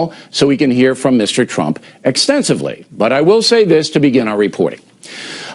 now so we can hear from Mr. Trump extensively. But I will say this to begin our reporting.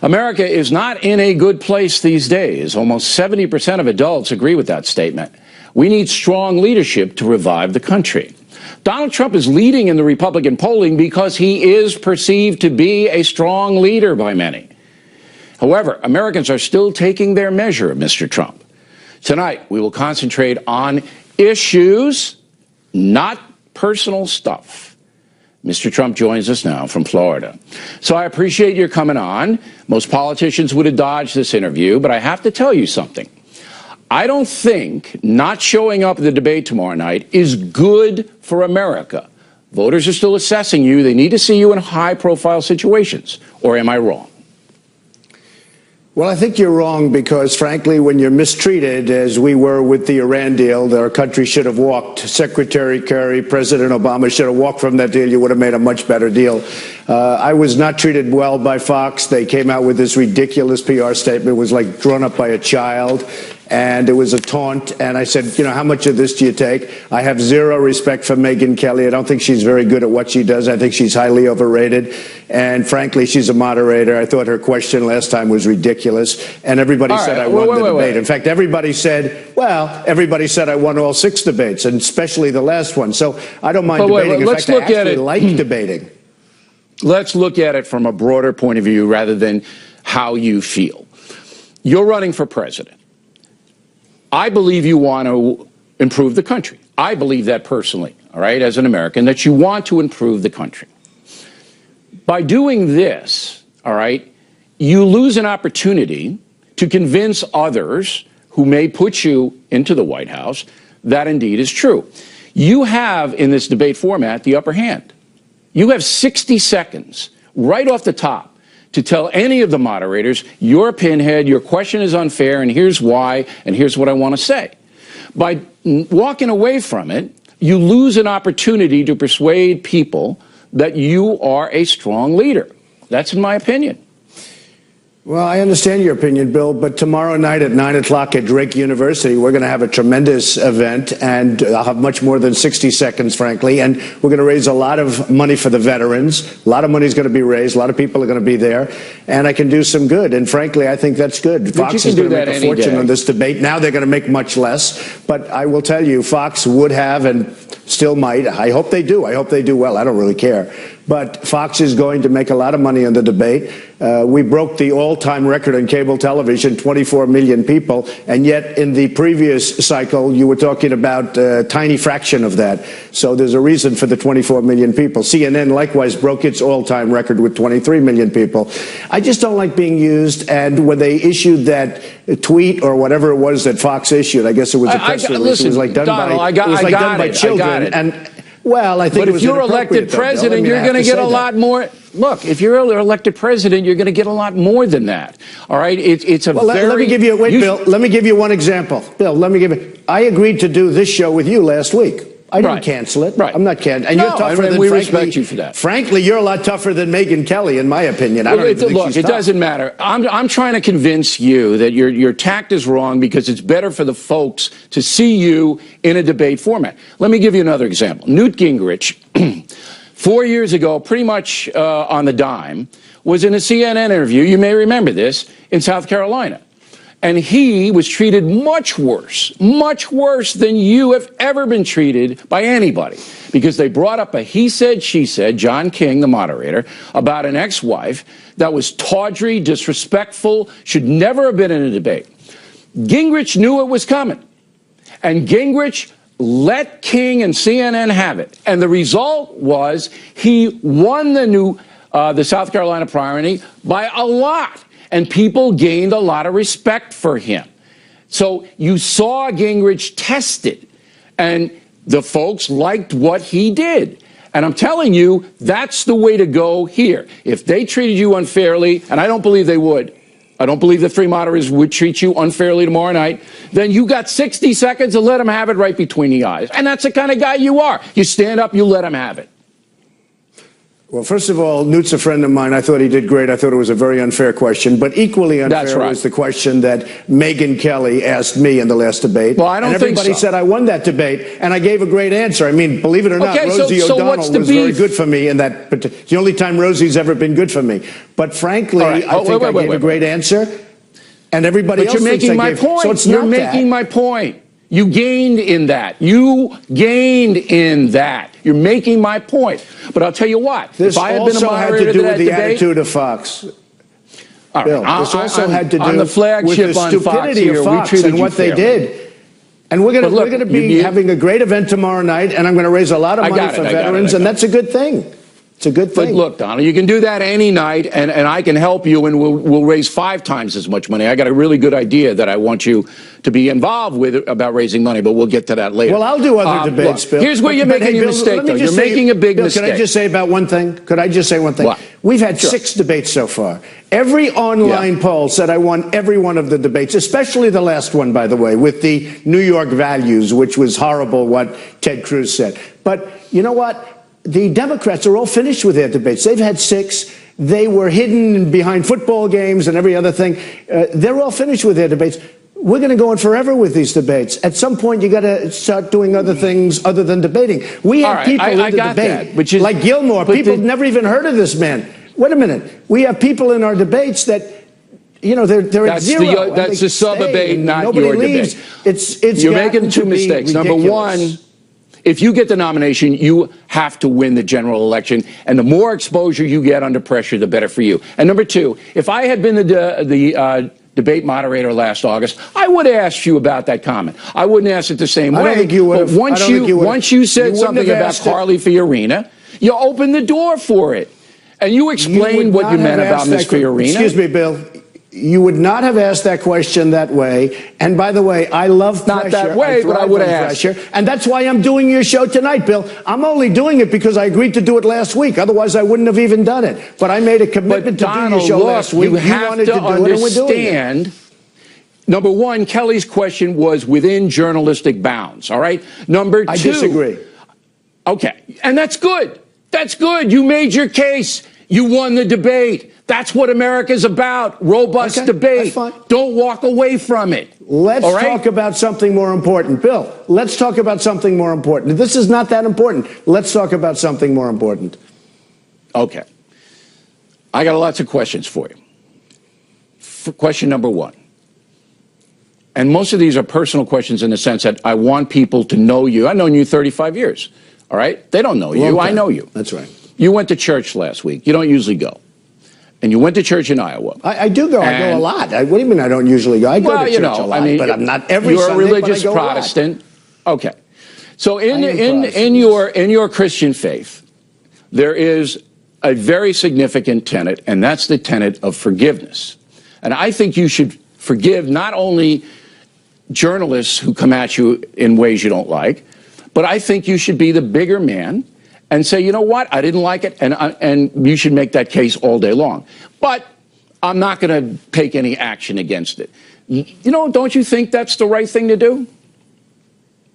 America is not in a good place these days. Almost 70% of adults agree with that statement. We need strong leadership to revive the country. Donald Trump is leading in the Republican polling because he is perceived to be a strong leader by many. However, Americans are still taking their measure of Mr. Trump. Tonight, we will concentrate on issues, not personal stuff. Mr. Trump joins us now from Florida. So I appreciate your coming on. Most politicians would have dodged this interview, but I have to tell you something. I don't think not showing up at the debate tomorrow night is good for America. Voters are still assessing you. They need to see you in high-profile situations. Or am I wrong? Well, I think you're wrong because, frankly, when you're mistreated, as we were with the Iran deal, our country should have walked. Secretary Kerry, President Obama should have walked from that deal. You would have made a much better deal. I was not treated well by Fox. They came out with this ridiculous PR statement. It was like drawn up by a child. And it was a taunt. And I said, you know, how much of this do you take? I have zero respect for Megyn Kelly. I don't think she's very good at what she does. I think she's highly overrated. And frankly, she's a moderator. I thought her question last time was ridiculous. And everybody said I won the debate. In fact, everybody said, well, everybody said I won all 6 debates, and especially the last one. So I don't mind debating. In fact, I actually like debating. Let's look at it from a broader point of view rather than how you feel. You're running for president. I believe you want to improve the country. I believe that personally, all right, as an American, that you want to improve the country. By doing this, all right, you lose an opportunity to convince others who may put you into the White House that indeed is true. You have, in this debate format, the upper hand. You have 60 seconds right off the top to tell any of the moderators, you're a pinhead, your question is unfair, and here's why, and here's what I want to say. By walking away from it, you lose an opportunity to persuade people that you are a strong leader. That's in my opinion. Well, I understand your opinion, Bill, but tomorrow night at 9 o'clock at Drake University, we're going to have a tremendous event, and I'll have much more than 60 seconds, frankly, and we're going to raise a lot of money for the veterans. A lot of money is going to be raised. A lot of people are going to be there, and I can do some good, and frankly, I think that's good. Fox is going to make a fortune on this debate. Now they're going to make much less, but I will tell you, Fox would have and still might. I hope they do. I hope they do well. I don't really care. But Fox is going to make a lot of money on the debate. We broke the all-time record in cable television, 24 million people, and yet in the previous cycle, you were talking about a tiny fraction of that. So there's a reason for the 24 million people. CNN likewise broke its all-time record with 23 million people. I just don't like being used, and when they issued that tweet or whatever it was that Fox issued, I guess it was a press release. Listen, it was like done by children. And well, I think but if you're elected president, you're going to get a lot more. Look, if you're elected president, you're going to get a lot more than that. All right, it's a well, very. Let me give you. Wait, Bill. Let me give you one example. Bill, let me give you. I agreed to do this show with you last week. I didn't cancel it. Right. I'm not canceling. And no, you're tougher than. We respect you for that. Frankly, you're a lot tougher than Megyn Kelly, in my opinion. I don't even think look, she's it tough. doesn't matter. I'm trying to convince you that your tact is wrong because it's better for the folks to see you in a debate format. Let me give you another example. Newt Gingrich, 4 years ago, pretty much on the dime, was in a CNN interview. You may remember this in South Carolina. And he was treated much worse than you have ever been treated by anybody. Because they brought up a he said, she said, John King, the moderator, about an ex-wife that was tawdry, disrespectful, should never have been in a debate. Gingrich knew it was coming. And Gingrich let King and CNN have it. And the result was he won the South Carolina primary by a lot. And people gained a lot of respect for him. So you saw Gingrich tested, and the folks liked what he did. And I'm telling you, that's the way to go here. If they treated you unfairly, and I don't believe they would, I don't believe the 3 moderators would treat you unfairly tomorrow night, then you got 60 seconds to let them have it right between the eyes. And that's the kind of guy you are. You stand up, you let them have it. Well, first of all, Newt's a friend of mine. I thought he did great. I thought it was a very unfair question. But equally unfair was the question that Megyn Kelly asked me in the last debate. Well, I don't think so. Everybody said I won that debate, and I gave a great answer. I mean, believe it or not, Okay, Rosie so O'Donnell what's the was beef? very good for me in that. It's the only time Rosie's ever been good for me. But frankly, right. I think I gave a great answer, and everybody else thinks I gave. So it's You're making my point. You gained in that. You gained in that. You're making my point. But I'll tell you what. This if I had been a also had moderator to do with the debate, attitude of Fox. All right. Bill, this also had to do on the flagship with the on stupidity Fox of Fox here, and what they did. And we're going to be having a great event tomorrow night, and I'm going to raise a lot of money for veterans, and that's a good thing. It's a good thing. But look, Donald, you can do that any night, and I can help you, and we'll raise 5 times as much money. I got a really good idea that I want you to be involved with about raising money, but we'll get to that later. Well, I'll do other debates, look, Bill. Here's where you're making a mistake, though. You're making a big mistake. Can I just say about one thing? Could I just say one thing? What? We've had 6 debates so far. Every online poll said I won every one of the debates, especially the last one, by the way, with the New York values, which was horrible what Ted Cruz said. But you know what? The Democrats are all finished with their debates. They've had 6. They were hidden behind football games and every other thing. They're all finished with their debates. We're going to go on forever with these debates. At some point, you got to start doing other things other than debating. We have people in the debate, which is, like Gilmore. People never even heard of this man. Wait a minute. We have people in our debates that, you know, they're at 0. That's the sub-debate, not your debate. You're making 2 mistakes. Number one, if you get the nomination, you have to win the general election, and the more exposure you get under pressure, the better for you. And number 2, if I had been the debate moderator last August, I would have asked you about that comment. I wouldn't ask it the same way. I don't think you would have. But once you said something about Carly Fiorina, you opened the door for it. And you explained what you meant about Ms. Fiorina. Excuse me, Bill. You would not have asked that question that way. And by the way, I love pressure. Not that way, but I would have asked. Pressure. And that's why I'm doing your show tonight, Bill. I'm only doing it because I agreed to do it last week. Otherwise, I wouldn't have even done it. But I made a commitment to do your show last week. You wanted to do it, and we're doing it. Number one, Kelly's question was within journalistic bounds, all right? Number 2. I disagree. Okay, and that's good. That's good. You made your case. You won the debate. That's what America's about. Robust debate. Don't walk away from it. Let's talk about something more important. Bill, let's talk about something more important. This is not that important. Let's talk about something more important. Okay. I got lots of questions for you. Question number 1. And most of these are personal questions in the sense that I want people to know you. I've known you 35 years. All right? They don't know you. I know you. That's right. You went to church last week. You don't usually go. And you went to church in Iowa. I do go. I go a lot. What do you mean I don't usually go? I go to church a lot, but I'm not every Sunday. You're a religious Protestant. Okay. So in your Christian faith, there is a very significant tenet, and that's the tenet of forgiveness. And I think you should forgive not only journalists who come at you in ways you don't like, but I think you should be the bigger man and say, you know what, I didn't like it, and you should make that case all day long. But I'm not going to take any action against it. You know, don't you think that's the right thing to do?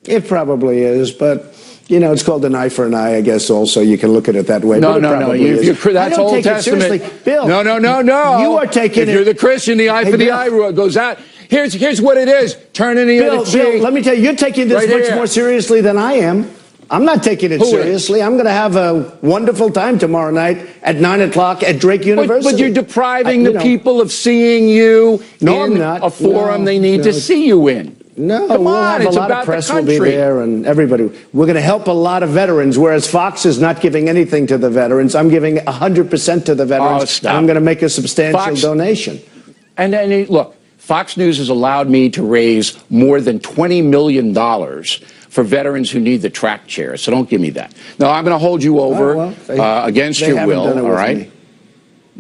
It probably is, but, you know, it's called an eye for an eye, I guess, also. You can look at it that way. No. That's Old Testament. Bill, No. You are taking If you're the Christian, the eye for the eye rule goes out. Here's what it is. Turn in the other cheek. Bill, let me tell you, you're taking this much more seriously than I am. I'm not taking it seriously. I'm going to have a wonderful time tomorrow night at 9 o'clock at Drake University. But you're depriving the people of seeing you in a forum they need to see you in. No, come on, a lot of press will be there, and everybody. We're going to help a lot of veterans, whereas Fox is not giving anything to the veterans. I'm giving 100% to the veterans, and I'm going to make a substantial donation. And look, Fox News has allowed me to raise more than $20 million for veterans who need the track chair, so don't give me that. No, I'm going to hold you over against your will, all right?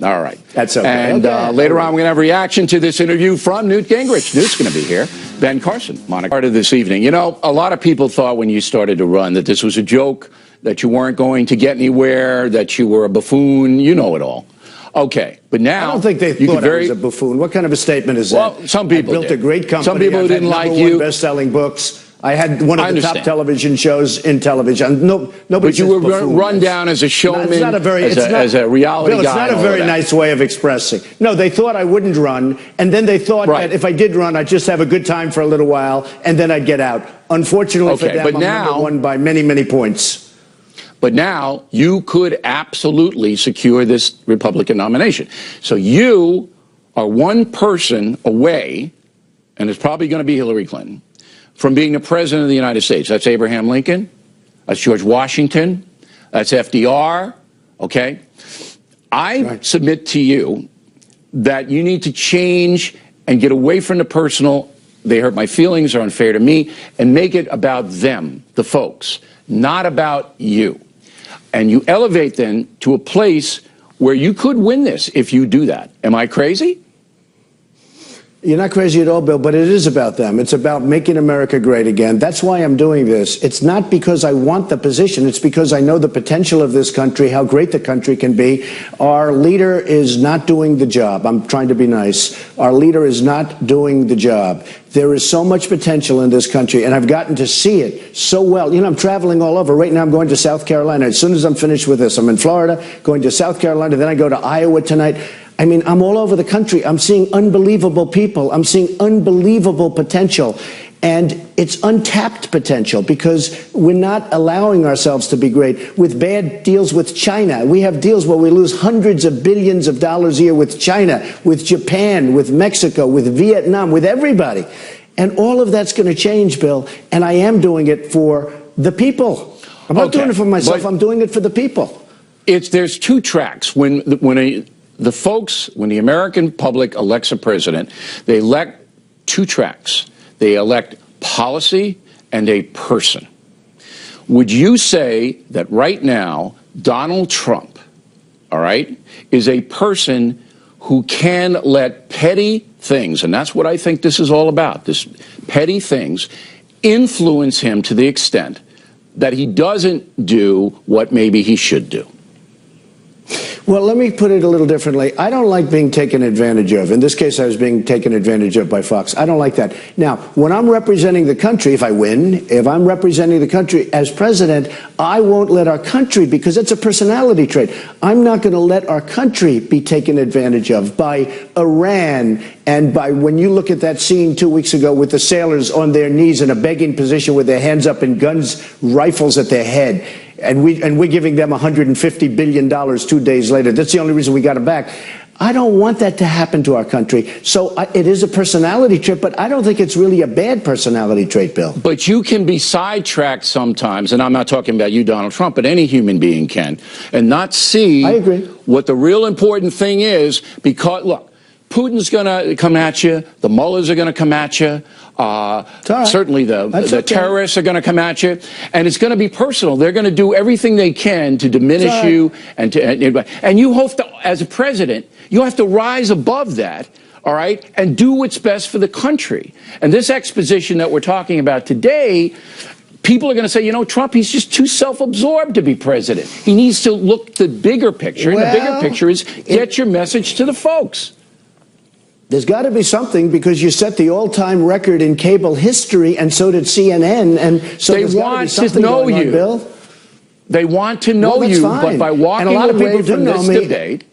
All right. That's okay. And later on, we're going to have a reaction to this interview from Newt Gingrich. Newt's going to be here. Ben Carson, part of this evening. You know, a lot of people thought when you started to run that this was a joke, that you weren't going to get anywhere, that you were a buffoon. You know it all. Okay, but now I don't think they thought I was a buffoon. What kind of a statement is that? Well, some people built a great company. Some people didn't like you. Best-selling books. I had one of the top television shows in television. Nobody. But you were run down as a showman, as a reality guy. Bill, it's not a very nice way of expressing. No, they thought I wouldn't run, and then they thought that if I did run, I'd just have a good time for a little while, and then I'd get out. Unfortunately for them, I'm number one by many, many points. But now you could absolutely secure this Republican nomination. So you are one person away, and it's probably going to be Hillary Clinton, from being the president of the United States. That's Abraham Lincoln. That's George Washington. That's FDR. Okay? I submit to you that you need to change and get away from the personal, they hurt my feelings, are unfair to me, and make it about them, the folks, not about you. And you elevate then to a place where you could win this if you do that. Am I crazy? You're not crazy at all, Bill, but it is about them. It's about making America great again. That's why I'm doing this. It's not because I want the position. It's because I know the potential of this country, how great the country can be. Our leader is not doing the job. I'm trying to be nice. Our leader is not doing the job. There is so much potential in this country, and I've gotten to see it so well. You know, I'm traveling all over. Right now, I'm going to South Carolina. As soon as I'm finished with this, I'm in Florida, going to South Carolina. Then I go to Iowa tonight. I mean, I'm all over the country. I'm seeing unbelievable people. I'm seeing unbelievable potential. And it's untapped potential because we're not allowing ourselves to be great with bad deals with China. We have deals where we lose hundreds of billions of dollars a year with China, with Japan, with Mexico, with Vietnam, with everybody. And all of that's going to change, Bill. And I am doing it for the people. I'm not doing it for myself. I'm doing it for the people. There's two tracks. When the American public elects a president, they elect two tracks. They elect policy and a person. Would you say that right now, Donald Trump, all right, is a person who can let petty things, and that's what I think this is all about, this petty things, influence him to the extent that he doesn't do what maybe he should do? Well, let me put it a little differently. I don't like being taken advantage of. In this case, I was being taken advantage of by Fox. I don't like that. Now, when I'm representing the country, if I win, if I'm representing the country as president, I won't let our country, because it's a personality trait. I'm not going to let our country be taken advantage of by Iran and by, when you look at that scene 2 weeks ago with the sailors on their knees in a begging position with their hands up and guns, rifles at their head. And we're giving them $150 billion 2 days later. That's the only reason we got it back. I don't want that to happen to our country. So it is a personality trait, but I don't think it's really a bad personality trait, Bill. But you can be sidetracked sometimes, and I'm not talking about you, Donald Trump, but any human being can, and not see what the real important thing is, because, look, Putin's going to come at you. The mullahs are going to come at you. Certainly the terrorists are going to come at you. And it's going to be personal. They're going to do everything they can to diminish you. And you have to, as a president, you have to rise above that, all right, and do what's best for the country. And this exposition that we're talking about today, people are going to say, you know, Trump, he's just too self-absorbed to be president. He needs to look the bigger picture. And the bigger picture is get your message to the folks. There's got to be something, because you set the all-time record in cable history, and so did CNN, and so they want to know you, Bill. They want to know you, but by walking away from this debate,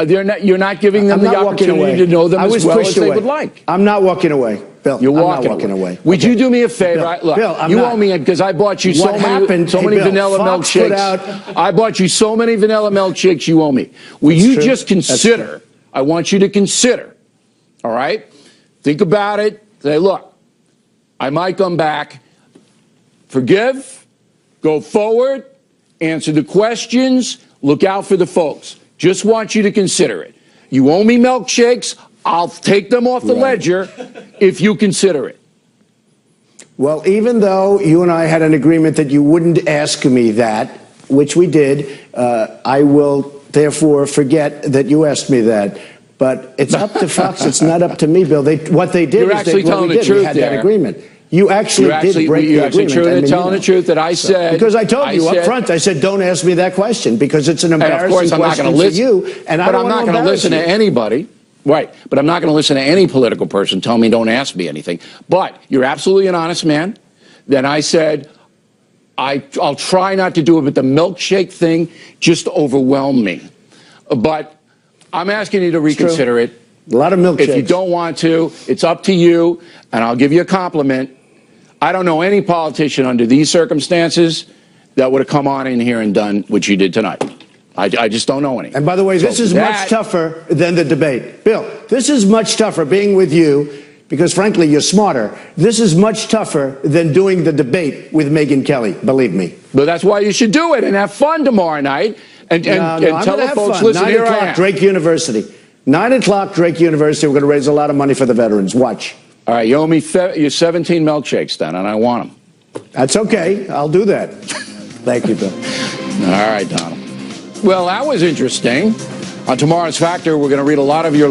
you're not giving them the opportunity to know them as well as they would like. I'm not walking away, Bill. You're walking away. Would you do me a favor? Look, you owe me, because I bought you so many vanilla milkshakes. I bought you so many vanilla milkshakes. You owe me. Will you just consider? I want you to consider, all right? Think about it. Say, look, I might come back. Forgive, go forward, answer the questions, look out for the folks. Just want you to consider it. You owe me milkshakes. I'll take them off the ledger if you consider it. Well, even though you and I had an agreement that you wouldn't ask me that, which we did, I will therefore forget that you asked me that. But it's up to Fox. It's not up to me, Bill. What they did is we had that agreement. You actually did break the agreement. You're telling the truth that I said. Because I told you up front, I said, don't ask me that question, because it's an embarrassing question for you. And I'm not going to listen to anybody. Right, but I'm not going to listen to any political person tell me don't ask me anything. But you're absolutely an honest man. Then I said, I'll try not to do it, but the milkshake thing just overwhelmed me. But I'm asking you to reconsider it. A lot of milkshakes. If you don't want to, it's up to you, and I'll give you a compliment. I don't know any politician under these circumstances that would have come on in here and done what you did tonight. I just don't know any. And by the way, this is much tougher than the debate. Bill, this is much tougher being with you because, frankly, you're smarter. This is much tougher than doing the debate with Megyn Kelly, believe me. But that's why you should do it and have fun tomorrow night and tell the folks, fun. listen, 9 here I o'clock, am. Drake University. 9 o'clock, Drake University. We're going to raise a lot of money for the veterans. Watch. All right, you owe me your 17 milkshakes then, and I want them. That's okay. I'll do that. Thank you, Bill. All right, Donald. Well, that was interesting. On tomorrow's Factor, we're going to read a lot of your